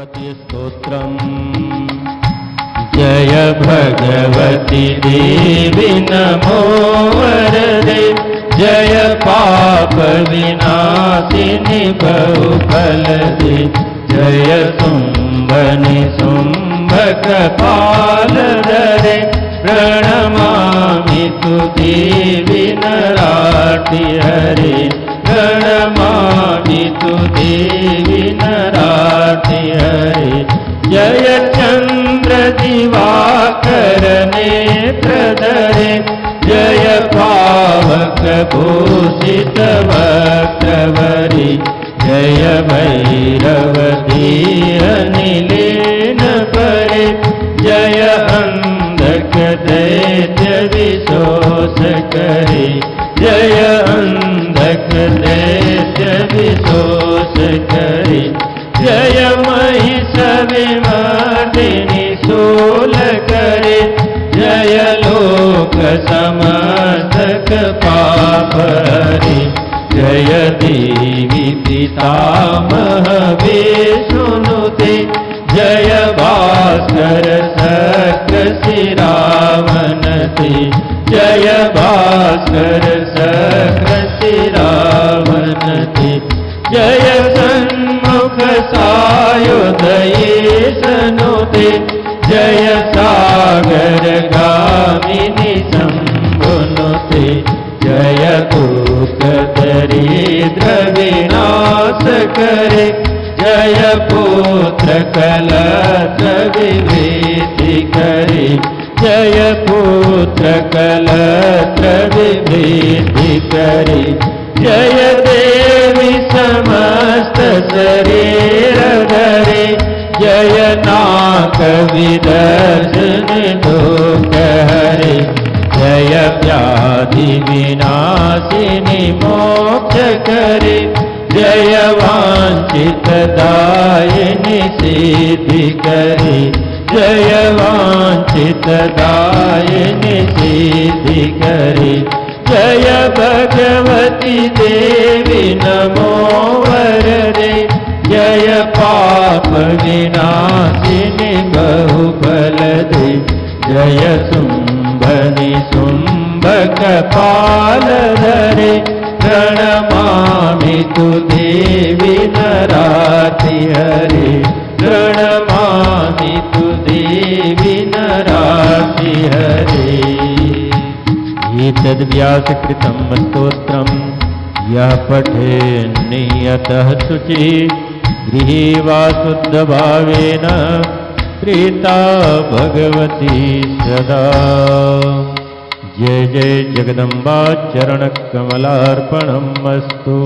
भगवती स्तोत्रम्। जय भगवती देवी नमो वरदे, जय पाप विनाशिनी बहुफलदे, जय शुम्भनि शुम्भक पालधरे, प्रणमामि तु देवी नराति हरे, प्रणमामि तु देवी नराति हरे। जय चंद्र दिवाकर नेत्रधरे, जय पावक भूषित वक्त्रवरे, जय भैरव नीलेन परे, जय अंधक दैत्य विशोष करे, जय अंधक दैत्य विशोष करे, जय महिष विमर्दिनी शूल करे, जय लोक समस्तक पाप हरे, जय देवी पितामह विष्णुनुते, जय भास्कर सक्र शिरावनते, जय भास्कर सक्र शिरावनते, जय सन्मुख सायुधये सनुते, जय सागर गामिनी शंभुनुते, जय दुख दरिद्र विनाश करे, जय पुत्र कलत्र विभीति करे, जय पुत्र कलत्र विभीति करे, जय देवी समस्त शरीर धरे, जय नाक विदर्शन दुख हरे, जय व्याधि विनाशिनी मोक्ष करे, जय वांछित दायिनी सिद्धि करे, जय वांछित दायिनी सिद्धि करे, जय भगवती देवी नमो वरदे, जय पाप विनाशिनी बहुफलदे, जय शुम्भनि शुम्भक पालधरे, प्रणमामि तु देवी नराति हरे, प्रणमामि तु देवी नराति हरे। एतद्व्यासकृतं स्तोत्रम् यः पठे नियतः शुचि, गृहे वा शुद्धभावेन प्रीता भगवती सदा। जय जय जगदम्बा चरणकमलार्पणमस्तु।